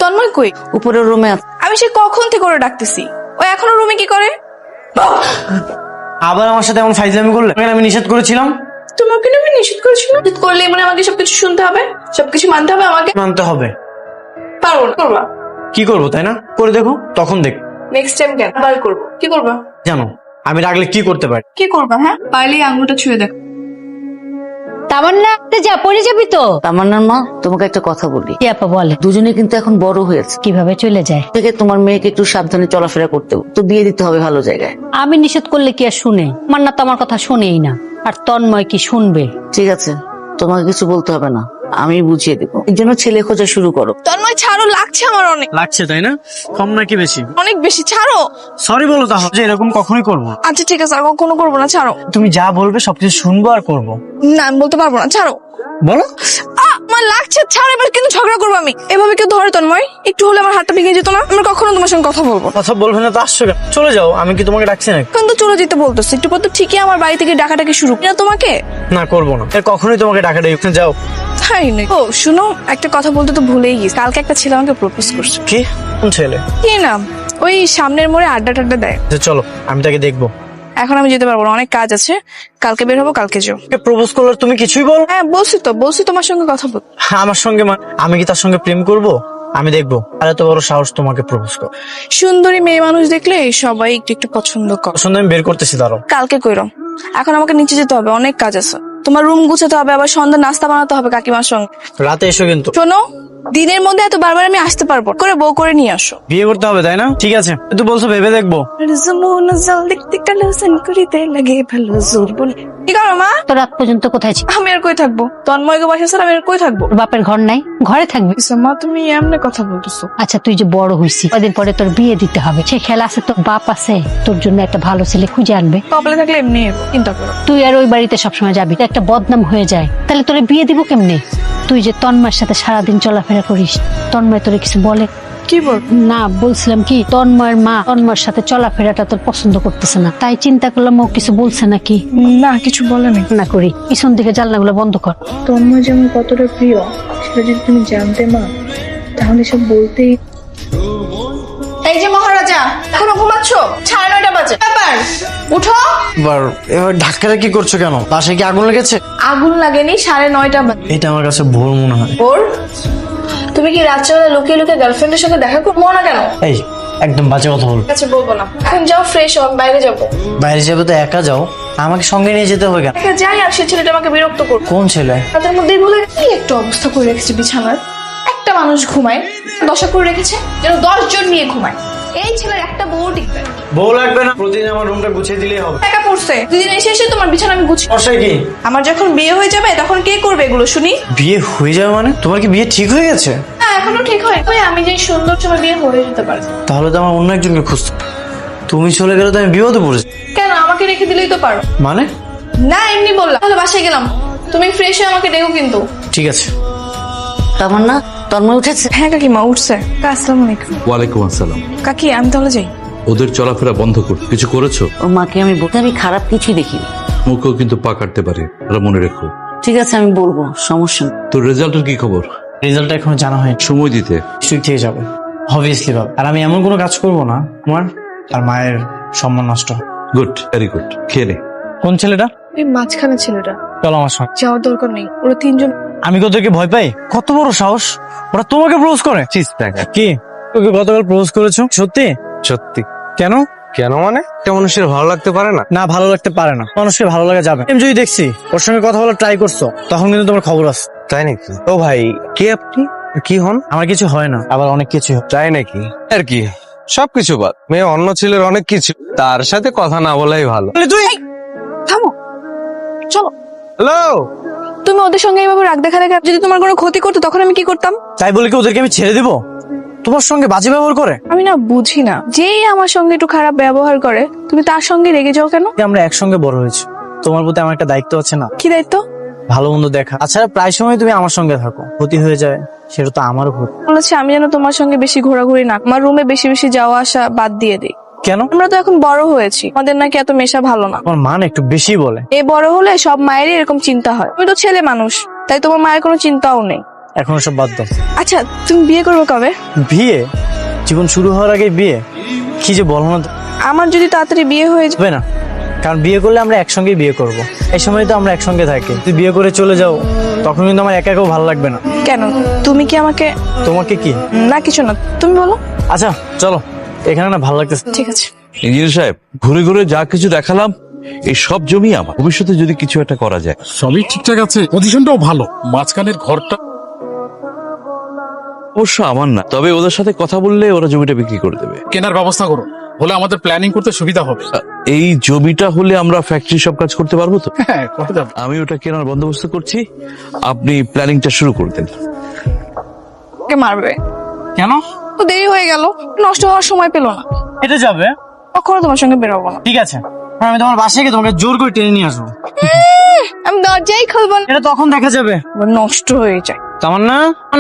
তন্ময় কই? উপরের রুমে আমি সে কখন থেকে ওরা ডাকতেছি, ও এখনো রুমে কি করে? আবার আমার সাথে এমন ফাইজলামি করলে? আমি নিষেধ করেছিলাম। তোমাকে না আমি নিষেধ করেছিলাম, নিষেধ করলে মানে আমাকে সবকিছু শুনতে হবে, সবকিছু মানতে হবে আমাকে? মানতে হবে। পারবো না, করবা? কি করবো তাই না? করে দেখো, তখন দেখ। নেক্সট টাইম কেন আবার করবো? কি করবা? জানো আমি রাগলে কি করতে পারি? কি করবা? হ্যাঁ, পারলে আঙুলটা ছুঁয়ে দেখ। তামান্না যা পড়ে যাবি তো। তামান্নার মা, তোমাকে একটা কথা বলি। কি আপা বলে? দুজনে কিন্তু এখন বড় হয়েছে, কিভাবে চলে যায় থেকে তোমার মেয়েকে একটু সাবধানে চলাফেরা করতে হবে। তো বিয়ে দিতে হবে ভালো জায়গায়। আমি নিষেধ করলে কি আর শুনে? মান্না তো আমার কথা শুনেই না, আর তন্ময় কি শুনবে? ঠিক আছে, তোমাকে কিছু বলতে হবে না, আমি বুঝিয়ে দেবো। এর জন্য ছেলে খোঁজা শুরু করো। তন্ময় ছাড়ো, লাগছে আমার অনেক। লাগছে তাই না? কম নাকি বেশি? অনেক বেশি, ছাড়ো। সরি বলো তাহলে, যে এরকম কখনোই করবো না। আচ্ছা ঠিক আছে, আর কখনো করবো না, ছাড়ো। তুমি যা বলবে সবকিছু শুনবো আর করবো। না আমি বলতে পারবো না, ছাড়ো। বলো। আমার লাগছে, ছাড়ো। এবার কিন্তু ঝগড়া করবো আমি। এভাবে কেউ ধরে তন্ময়? একটু হলে আমার হাতটা ভেঙে যেত না। আমি কখনো তোমার সঙ্গে কথা বলবো না। কথা বলবে না তো আসছো কেন? চলে যাও, আমি কি তোমাকে ডাকছি নাকি? কিন্তু চলে যেতে বলতেছে, একটু পর তো ঠিকই আমার বাড়ি থেকে ডাকাটাকি শুরু না তোমাকে। না করবো না, এর কখনোই তোমাকে ডাকা ডাকি যাও। তাই না? ও শুনো, একটা কথা বলতে তো ভুলেই গেছি। কালকে একটা ছেলে আমাকে প্রপোজ করছে। কি? কোন ছেলে? কি নাম? ওই সামনের মোড়ে আড্ডা টাড্ডা দেয়। আচ্ছা, চলো আমি তাকে দেখবো। এখন আমি যেতে পারবো না, অনেক কাজ আছে। কালকে বের হবো, কালকে যাও। প্রপোজ করলে তুমি কিছুই বল? হ্যাঁ বলছি তোমার সঙ্গে কথা বল। আমার সঙ্গে আমি কি তার সঙ্গে প্রেম করব? আমি দেখবো। আর এত বড় সাহস তোমাকে প্রপোজ কর? সুন্দরী মেয়ে মানুষ দেখলে সবাই একটু একটু পছন্দ করে। পছন্দ আমি বের করতেছি, দাঁড়াও। কালকে কইরো। এখন আমাকে নিচে যেতে হবে, অনেক কাজ আছে। তোমার রুম গুছাতে হবে, আবার সন্ধ্যা নাস্তা বানাতে হবে কাকিমার সঙ্গে। রাতে এসো কিন্তু। শোনো, দিনের মধ্যে এত বারবার আমি আসতে পারবো না। করে বউ করে নিয়ে আসো। বিয়ে করতে হবে তাই না? ঠিক আছে, তুই বলছো ভেবে দেখবো। কি করো মা? তো রাত পর্যন্ত কোথায় ছিল? আমি আর কই থাকবো? তন্ময়কে বাসা স্যার, আমি আর কই থাকবো? তোর বাপের ঘর নাই, ঘরে থাকবি। মা তুমি এমনি কথা বলতেছো। আচ্ছা তুই যে বড় হইছিস, কদিন পরে তোর বিয়ে দিতে হবে। সে খেলা আছে, তোর বাপ আছে, তোর জন্য একটা ভালো ছেলে খুঁজে আনবে। কপালে থাকলে এমনি চিন্তা করো। তুই আর ওই বাড়িতে সবসময় যাবি, একটা বদনাম হয়ে যায়। তাহলে তোরে বিয়ে দিব কেমনে? তুই যে তন্ময়ের সাথে সারাদিন চলাফেরা করিস, তন্ময় তোরে কিছু বলে? কি বল? না, বলছিলাম কি, তন্ময়ের মা তন্ময়ের সাথে চলাফেরাটা তোর পছন্দ করতেছে না, তাই চিন্তা করলাম ও কিছু বলছে নাকি। না কিছু বলে নাই। না করি, পিছন দিকে জানলাগুলো বন্ধ কর। তন্ময় যেমন কতটা প্রিয় সেটা যদি তুমি জানতে মা, তাহলে সব বলতেই। এই যে মহারাজা, এখনো ঘুমাচ্ছ? 9:30 বাজে। ব্যাপার, উঠো। এবার ধাক্কাটা কি করছো কেন? বাসায় কি আগুন লেগেছে? আগুন লাগেনি, 9:30 বাজে। এটা আমার কাছে ভোর মনে হয়। ওর তুমি কি রাত্রেবেলা লুকিয়ে লুকিয়ে গার্লফ্রেন্ডের সঙ্গে দেখা করবো না কেন? এই একদম বাজে কথা বল। আচ্ছা বলবো না, এখন যাও ফ্রেশ হও, বাইরে যাবো। বাইরে যাবে তো একা যাও, আমাকে সঙ্গে নিয়ে যেতে হবে কেন? একা যাই আর সে ছেলেটা আমাকে বিরক্ত করবে। কোন ছেলে? তাদের মধ্যেই বলে কি একটা অবস্থা করে রেখেছে বিছানার। একটা মানুষ ঘুমায়, দশা করে রেখেছে যেন 10 জন নিয়ে ঘুমায়। এই ছেলের একটা বউ টিকবে না। বউ লাগবে না, প্রতিদিন আমার রুমটা গুছিয়ে দিলেই হবে। একা পড়ছে, দুদিন এসে এসে তোমার বিছানা আমি গুছিয়ে। সমস্যা কি? আমার যখন বিয়ে হয়ে যাবে তখন কে করবে এগুলো শুনি? বিয়ে হয়ে যাবে মানে? তোমার কি বিয়ে ঠিক হয়ে গেছে? না এখনো ঠিক হয়, ওই আমি যে সুন্দর সময় বিয়ে হয়ে যেতে পারে। তাহলে তো আমার অন্য একজনকে খুঁজতে। তুমি চলে গেলে তো আমি বিপদে পড়েছি। কেন, আমাকে রেখে দিলেই তো পারো। মানে? না এমনি বললাম। তাহলে বাসায় গেলাম, তুমি ফ্রেশ হয়ে আমাকে ডেকো কিন্তু। ঠিক আছে। তামান্না, তন্ময় উঠেছে? হ্যাঁ কাকিমা উঠছে। আসসালামু আলাইকুম। ওয়ালাইকুম আসসালাম। কাকি আমি তাহলে যাই। ওদের চলাফেরা বন্ধ কর। কিছু করেছো? ওর মাকে আমি বলতে, আমি খারাপ কিছুই দেখিনি। মুখেও কিন্তু পা কাটতে পারে, ওরা মনে রেখো। ঠিক আছে আমি বলবো, সমস্যা নেই। তোর রেজাল্টের কি খবর? রেজাল্টটা এখনো জানা হয়নি। সময় দিতে। নিশ্চয়ই থেকে যাবে, অবভিয়াসলি ভাবে। আর আমি এমন কোনো কাজ করব না তোমার আর মায়ের সম্মান নষ্ট হয়। Good, very good. খেয়ে নে। কোন ছেলেটা? এই মাঝখানে ছেলেটা। চলো আমার সঙ্গে। যাওয়ার দরকার নেই, ওরা 3 জন। আমি ওদেরকে ভয় পাই? কত বড় সাহস, ওরা তোমাকে প্রপোজ করে? কি তোকে গতকাল প্রপোজ করেছো? সত্যি? সত্যি। কেন? কেন মানে? একটা মানুষের ভালো লাগতে পারে না? না, ভালো লাগতে পারে না, মানুষকে ভালো লাগা যাবে। আমি যদি দেখছি ওর সঙ্গে কথা বলা ট্রাই করছো, তখন কিন্তু তোমার খবর আছে। তাই নাকি? ও ভাই, কে আপনি? কি হন? আমার কিছু হয় না, আবার অনেক কিছু হয়। তাই নাকি? আর কি সবকিছু বাদ, মেয়ে অন্য ছেলের অনেক কিছু, তার সাথে কথা না বলাই ভালো। তুই থামো, চলো। হ্যালো, তুমি ওদের সঙ্গে এইভাবে রাগ দেখা দেখা, যদি তোমার কোনো ক্ষতি করতো তখন আমি কি করতাম? তাই বলে কি ওদেরকে আমি ছেড়ে দিব? তোমার সঙ্গে বাজে ব্যবহার করে? আমি না বুঝি না, যেই আমার সঙ্গে একটু খারাপ ব্যবহার করে তুমি তার সঙ্গে রেগে যাও কেন? আমরা একসঙ্গে বড় হয়েছি, তোমার প্রতি আমার একটা দায়িত্ব আছে না? কি দায়িত্ব? ভালো মন্দ দেখা। আচ্ছা প্রায় সময় তুমি আমার সঙ্গে থাকো, ক্ষতি হয়ে যায় সেটা তো আমারও ক্ষতি। বলেছে আমি যেন তোমার সঙ্গে বেশি ঘোরাঘুরি না, আমার রুমে বেশি বেশি যাওয়া আসা বাদ দিয়ে দিই। কেন? আমরা তো এখন বড় হয়েছি, আমাদের নাকি এত মেশা ভালো না। আমার মা না একটু বেশি বলে। এই বড় হলে সব মায়েরই এরকম চিন্তা হয়। তুমি তো ছেলে মানুষ, তাই তোমার মায়ের কোনো চিন্তাও নেই। এখন সব বাদ দাও। আচ্ছা তুমি বিয়ে করবে কবে? বিয়ে? জীবন শুরু হওয়ার আগে বিয়ে? কি যে বলো না তো। আমার যদি তাড়াতাড়ি বিয়ে হয়ে যায়। হবে না, কারণ বিয়ে করলে আমরা একসঙ্গেই বিয়ে করব। এই সময় তো আমরা একসঙ্গে থাকি, যদি বিয়ে করে চলে যাও তখন কিন্তু আমার একা একাও ভালো লাগবে না। কেন? তুমি কি আমাকে? তোমাকে কি? না কিছু না, তুমি বলো। আচ্ছা চলো, এখানে না ভালো লাগতেছে। ঠিক আছে। ইঞ্জিনিয়ার সাহেব, ঘুরে ঘুরে যা কিছু দেখালাম এই সব জমি আমার। ভবিষ্যতে যদি কিছু একটা করা যায়। সবই ঠিকঠাক আছে, পজিশনটাও ভালো, মাঝখানের ঘরটা অবশ্য আমার না, তবে ওদের সাথে কথা বললে ওরা জমিটা বিক্রি করে দেবে। কেনার ব্যবস্থা করুন, হলে আমাদের প্ল্যানিং করতে সুবিধা হবে। এই জমিটা হলে আমরা ফ্যাক্টরি সব কাজ করতে পারবো তো? হ্যাঁ, করা যাবে। আমি ওটা কেনার বন্দোবস্ত করছি, আপনি প্ল্যানিংটা শুরু করে দেন। ওকে মারবে কেন? তো দেরি হয়ে গেল, নষ্ট হওয়ার সময় পেলো না। এটা যাবে? কখনো তোমার সঙ্গে বেরোবো না। ঠিক আছে, আমি তোমার বাসায় গিয়ে তোমাকে জোর করে টেনে নিয়ে আসবো। আমি দরজাই খুলবো না, এটা তখন দেখা যাবে। নষ্ট হয়ে যায়। তামান্না,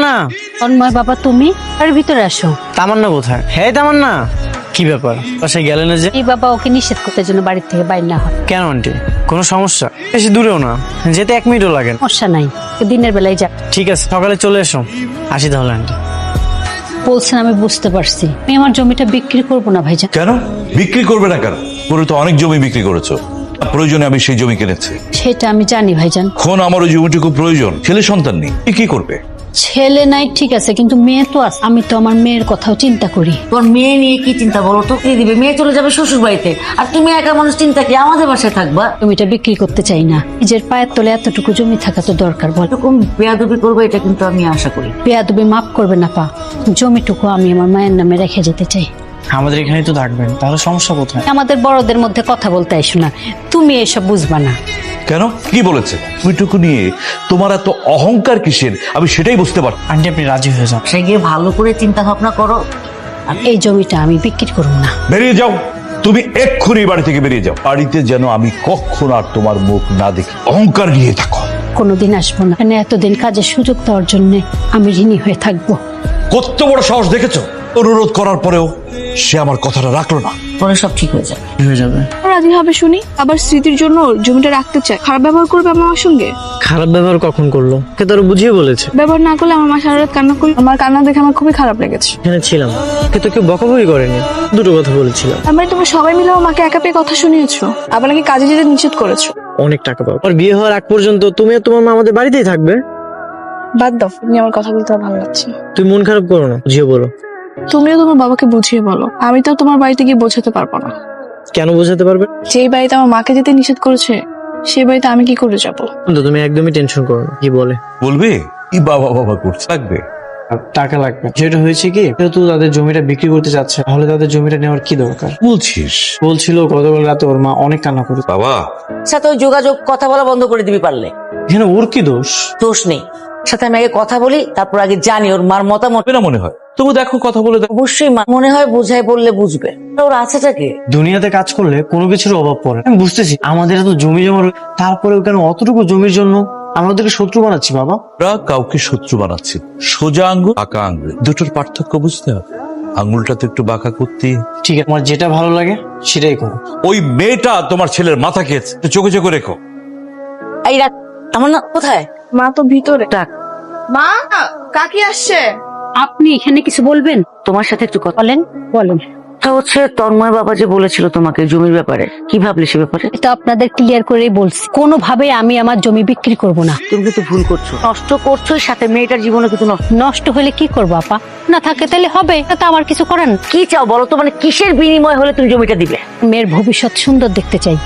না তন্ময় বাবা তুমি আর ভিতরে আসো। তামান্না কোথায়? হ্যাঁ তামান্না, কি ব্যাপার বাসায় গেলে না যে? এই বাবা ওকে নিষেধ করতে জন্য বাড়ির থেকে বাইর না হয়। কেন আন্টি, কোনো সমস্যা? বেশি দূরেও না, যেতে 1 মিনিটও লাগে না। সমস্যা নাই, দিনের বেলায় যা। ঠিক আছে, সকালে চলে এসো। আসি তাহলে আন্টি। বলছেন আমি বুঝতে পারছি, আমি আমার জমিটা বিক্রি করবো না ভাইজান। কেন বিক্রি করবে না কেন? পুরো তো অনেক জমি বিক্রি করেছো, প্রয়োজনে আমি সেই জমি কিনেছি। সেটা আমি জানি ভাইজান। এখন আমার ওই জমিটুকু প্রয়োজন, ছেলে সন্তান নেই, কি করবে? ছেলে নাই ঠিক আছে, কিন্তু মেয়ে তো আছে। আমি তো আমার মেয়ের কথাও চিন্তা করি। তোর মেয়ে নিয়ে কি চিন্তা বলো তো? দিয়ে দিবে, মেয়ে চলে যাবে শ্বশুর বাড়িতে, আর তুমি একা মানুষ চিন্তা কি আমাদের বাসায় থাকবা? জমিটা বিক্রি করতে চাই না। নিজের পায়ের তলে এতটুকু জমি থাকা তো দরকার বল। এরকম বেয়াদবি করবে এটা কিন্তু আমি আশা করি। বেয়াদবি মাফ করবে না পা, জমিটুকু আমি আমার মায়ের নামে রেখে যেতে চাই। আমাদের এখানেই তো থাকবেন, তাহলে সমস্যা কোথায়? আমাদের বড়দের মধ্যে কথা বলতে আইসো না, তুমি এসব বুঝবা না। কেন, কি বলেছে? ওইটুকু নিয়ে তোমার এত অহংকার কিসের, আমি সেটাই বুঝতে পারছি। আন্টি আপনি রাজি হয়ে যান। সে গিয়ে ভালো করে চিন্তা ভাবনা করো। এই জমিটা আমি বিক্রি করব না। বেরিয়ে যাও, তুমি এক্ষুনি বাড়ি থেকে বেরিয়ে যাও। বাড়িতে যেন আমি কখনো আর তোমার মুখ না দেখি। অহংকার নিয়ে থাকো। কোনোদিন আসবো না, এখানে এতদিন কাজের সুযোগ দেওয়ার জন্য আমি ঋণী হয়ে থাকবো। কত বড় সাহস দেখেছো? অনুরোধ করার পরেও সে আমার কথাটা রাখলো না। পরে সব ঠিক হয়ে যাবে। হয়ে যাবে। রাজি হবে শুনি, আবার স্মৃতির জন্য জমিটা রাখতে চায়, খারাপ ব্যবহার করবে আমার সঙ্গে। খারাপ ব্যবহার কখন করলো? কে তোর বুঝিয়ে বলেছে? ব্যবহার না করলে আমার মা সারা রাত কান্না করি, আমার কান্না দেখে আমার খুবই খারাপ লেগেছে। এখানে ছিলাম, কে তো কেউ বকাবকি করেনি, দুটো কথা বলেছিলাম। আমার তুমি সবাই মিলে আমার মাকে একা পেয়ে কথা শুনিয়েছো, আবার নাকি কাজে যেতে নিষেধ করেছো। অনেক টাকা পাবো। আর বিয়ে হওয়ার আগ পর্যন্ত তুমি আর তোমার মা আমাদের বাড়িতেই থাকবে। বাদ দাও, তুমি আমার কথা বলতে আর ভালো লাগছে না। তুই মন খারাপ করো না, বুঝিয়ে বলো। তুমিও তোমার বাবাকে বুঝিয়ে বলো, আমি তো তোমার বাড়িতে গিয়ে বোঝাতে পারবো না। কেন বোঝাতে পারবে? যেই বাড়িতে আমার মাকে যেতে নিষেধ করেছে সেই বাড়িতে আমি কি করে যাবো? তো তুমি একদমই টেনশন করো না। কি বলে? বলবে কি বাবা বাবা করছে, লাগবে আর টাকা লাগবে। যেটা হয়েছে কি, যেহেতু তাদের জমিটা বিক্রি করতে যাচ্ছে, তাহলে তাদের জমিটা নেওয়ার কি দরকার? বলছিস? বলছিল গতকাল রাতে ওর মা অনেক কান্না করে। বাবা সাথে ওই যোগাযোগ কথা বলা বন্ধ করে দিবি পারলে। এখানে ওর কি দোষ? দোষ নেই, সাথে আমি আগে কথা বলি, তারপর আগে জানি ওর মার মতামত। হবে না মনে হয়? তবু দেখো, কথা বলে দেখো। অবশ্যই মনে হয় বোঝাই বললে বুঝবে। ওর আছেটাকে দুনিয়াতে কাজ করলে কোনো কিছুর অভাব পড়ে। আমি বুঝতেছি আমাদের এত জমি জমা, তারপরেও কেন অতটুকু জমির জন্য আমাদেরকে শত্রু বানাচ্ছি বাবা? আমরা কাউকে শত্রু বানাচ্ছি। সোজা আঙ্গুল, বাঁকা আঙ্গুল, দুটোর পার্থক্য বুঝতে হবে। আঙ্গুলটা তো একটু বাঁকা করতে। ঠিক আছে, তোমার যেটা ভালো লাগে সেটাই করো। ওই মেয়েটা তোমার ছেলের মাথা খেয়েছে, একটু চোখে চোখে রেখো। এই রাত আমার না কোথায়? মা তো ভিতরে। ডাক। মা, কাকি আসছে। আপনি এখানে কিছু বলবেন? তোমার সাথে একটু কথা বলেন বলেন। তা হচ্ছে, তন্ময় বাবা যে বলেছিল তোমাকে জমির ব্যাপারে, কি ভাবলে সে ব্যাপারে? এটা আপনাদের ক্লিয়ার করেই বলছি, কোনোভাবে আমি আমার জমি বিক্রি করব না। তুমি কিন্তু ভুল করছো, নষ্ট করছো, সাথে মেয়েটার জীবনে কিন্তু নষ্ট। নষ্ট হলে কি করবো আপা? না থাকে তাহলে হবে, তা আমার কিছু করেন। কি চাও বলো তো? মানে কিসের বিনিময় হলে তুমি জমিটা দিবে? মেয়ের ভবিষ্যৎ সুন্দর দেখতে চাই।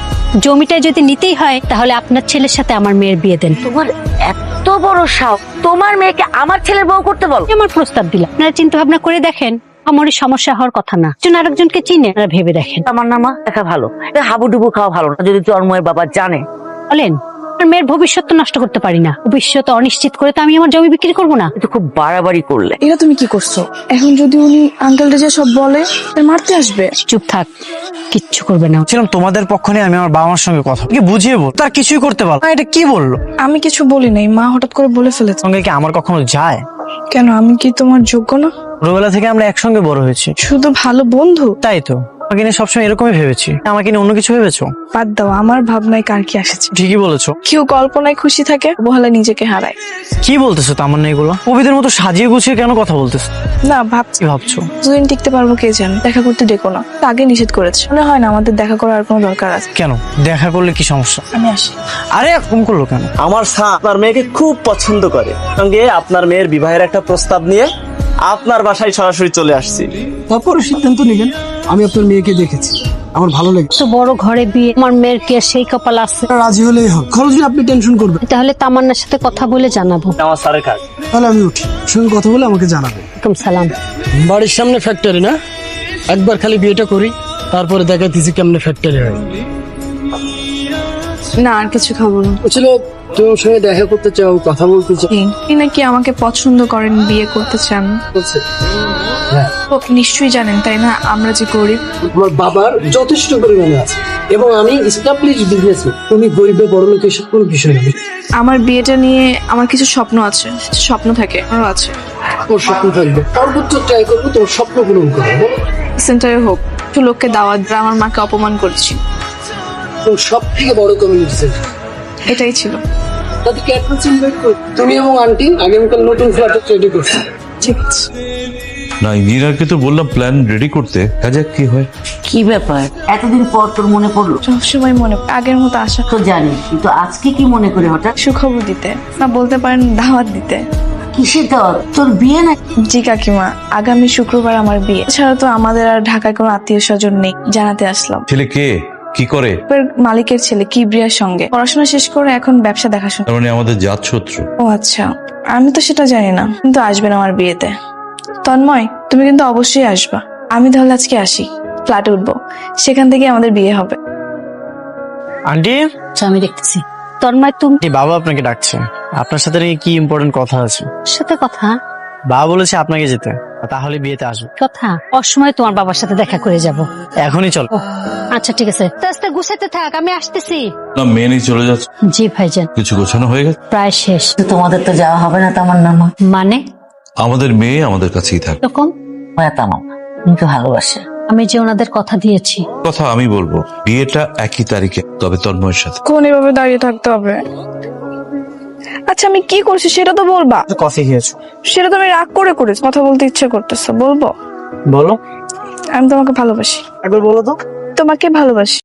জমিটা যদি নিতেই হয় তাহলে আপনার ছেলের সাথে আমার মেয়ের বিয়ে দেন। তোমার এত বড় সাহস, তোমার মেয়েকে আমার ছেলের বউ করতে বলো? আমার প্রস্তাব দিলাম, আপনারা চিন্তা ভাবনা করে দেখেন। আমার এই সমস্যা হওয়ার কথা না, একজন আরেকজনকে চিনে আপনারা ভেবে দেখেন। আমার নামা দেখা ভালো, হাবুডুবু খাওয়া ভালো না। যদি তন্ময়ের বাবা জানে, বলেন আমার মেয়ের ভবিষ্যৎ তো নষ্ট করতে পারি না, ভবিষ্যৎ অনিশ্চিত করে তো আমি আমার জমি বিক্রি করবো না। কিন্তু খুব বাড়াবাড়ি করলে। এটা তুমি কি করছো? এখন যদি উনি আঙ্কেলটা যে সব বলে মারতে আসবে। চুপ থাক, কিচ্ছু করবে না। ছিলাম তোমাদের পক্ষ নিয়ে, আমি আমার বাবা মার সঙ্গে কথা কি বুঝিয়ে বল, তার কিছুই করতে পারো না। এটা কি বললো? আমি কিছু বলি নাই, মা হঠাৎ করে বলে ফেলেছে। সঙ্গে কি আমার কখনো যায়? কেন, আমি কি তোমার যোগ্য না? ছোটবেলা থেকে আমরা একসঙ্গে বড় হয়েছি। শুধু ভালো বন্ধু? তাই তো। আমাকে নিয়ে সবসময় এরকমই ভেবেছি, আমাকে নিয়ে অন্য কিছু ভেবেছো? বাদ দাও, আমার ভাবনায় কার কি আসেছে। ঠিকই বলেছো। কেউ কল্পনায় খুশি থাকে, অবহেলা নিজেকে হারায়। কি বলতেছো তামান্না এগুলো? কবিদের মতো সাজিয়ে গুছিয়ে কেন কথা বলতেছো? না ভাবছি কি ভাবছো? দুদিন টিকতে পারবো কে জানে। দেখা করতে ডেকো না, আগে নিষেধ করেছে। মনে হয় না আমাদের দেখা করার কোনো দরকার আছে। কেন? দেখা করলে কি সমস্যা? আমি আসি। আরে এরকম করলো কেন? আমার স্যার আপনার মেয়েকে খুব পছন্দ করে, সঙ্গে আপনার মেয়ের বিবাহের একটা প্রস্তাব নিয়ে আপনার বাসায় সরাসরি চলে আসছি। তারপরে সিদ্ধান্ত নিবেন। আমি আপনার মেয়েকে দেখেছি, আমার ভালো লেগেছে। তো বড় ঘরে বিয়ে, আমার মেয়ের কি আর সেই কপাল আছে? রাজি হলেই হবে, খরচ নিয়ে আপনি টেনশন করবেন। তাহলে তামান্নার সাথে কথা বলে জানাবো। আমার স্যারের কাজ। তাহলে আমি উঠি, সঙ্গে কথা বলে আমাকে জানাবেন। ওয়ালাইকুম সালাম। বাড়ির সামনে ফ্যাক্টরি না, একবার খালি বিয়েটা করি, তারপরে দেখাইতেছি কেমনে ফ্যাক্টরি হয়। না আর কিছু খাবো না। ছিল তোমার সঙ্গে দেখা করতে চাও, কথা বলতে চাও। কি নাকি আমাকে পছন্দ করেন, বিয়ে করতে চান? তো নিশ্চয়ই জানেন তাই না, আমরা যে গরিব। তোমার বাবার যথেষ্ট পরিমাণে আছে এবং আমি এস্টাবলিশ বিজনেসম্যান। তুমি গরিবে বড় লোক এসব কোনো বিষয় না। আমার বিয়েটা নিয়ে আমার কিছু স্বপ্ন আছে, স্বপ্ন থাকে আরো আছে। তোর স্বপ্ন থাকবে, সর্বোচ্চ ট্রাই করবো তোমার স্বপ্ন পূরণ করবো। সেন্টারে হোক, কিছু লোককে দাওয়াত দিয়ে আমার মাকে অপমান করছি, তোর সব থেকে বড় কমিউনিটি সেন্টার, এটাই ছিল। তাদেরকে অ্যাডভান্স ইনভাইট করি। তুমি এবং আন্টি আগামীকাল নতুন ফ্ল্যাটে রেডি করছো। ঠিক আছে। না, ইঞ্জিনিয়ারকে তো বললাম প্ল্যান রেডি করতে, কাজে কি হয়। কি ব্যাপার, এতদিন পর তোর মনে পড়লো? সবসময় মনে পড়ে, আগের মতো আশা। তো জানি, কিন্তু আজকে কি মনে করে হঠাৎ? সুখবর দিতে, না বলতে পারেন দাওয়াত দিতে। কিসের দাওয়াত? তোর বিয়ে না? জি কাকিমা, আগামী শুক্রবার আমার বিয়ে। এছাড়া তো আমাদের আর ঢাকায় কোনো আত্মীয় স্বজন নেই, জানাতে আসলাম। ছেলে কে, কি করে? মালিকের ছেলে কিবরিয়ার সঙ্গে পড়াশোনা শেষ করে এখন ব্যবসা দেখাশোনা। তার মানে আমাদের জাত শত্রু। ও আচ্ছা, আমি তো সেটা জানি না, কিন্তু আসবেন আমার বিয়েতে। তন্ময়, তুমি কিন্তু অবশ্যই আসবা। আমি তাহলে আজকে আসি, ফ্ল্যাটে উঠবো, সেখান থেকে আমাদের বিয়ে হবে। আন্টি, আচ্ছা, আমি দেখতেছি। তন্ময়, তুমি এই বাবা আপনাকে ডাকছে, আপনার সাথে নাকি কি ইম্পর্টেন্ট কথা আছে। সাথে কথা? বাবা বলেছে আপনাকে যেতে, তাহলে বিয়েতে আসবে। কথা অসময় তোমার বাবার সাথে দেখা করে যাব। এখনই চল। আচ্ছা ঠিক আছে, আস্তে আস্তে গুছাতে থাক, আমি আসতেছি। না, মেয়ে নিয়ে চলে যাচ্ছে। জি ভাইজান, কিছু গোছানো হয়ে গেছে? প্রায় শেষ। তোমাদের তো যাওয়া হবে না তামান্না মা? মানে আমাদের মেয়ে আমাদের কাছেই থাকবে। এরকম? তামান্না তোমাকে ভালোবাসে। আমি যে ওনাদের কথা দিয়েছি। কথা আমি বলবো, বিয়েটা একই তারিখে, তবে তন্ময়ের সাথে। কোন এভাবে দাঁড়িয়ে থাকতে হবে? আচ্ছা আমি কি করছি সেটা তো বলবা। কফি খেয়েছো? সেটা তো আমি রাগ করে করেছি, কথা বলতে ইচ্ছে করতেছে, বলবো? বলো। আমি তোমাকে ভালোবাসি। একবার বলো তো। তোমাকে ভালোবাসি।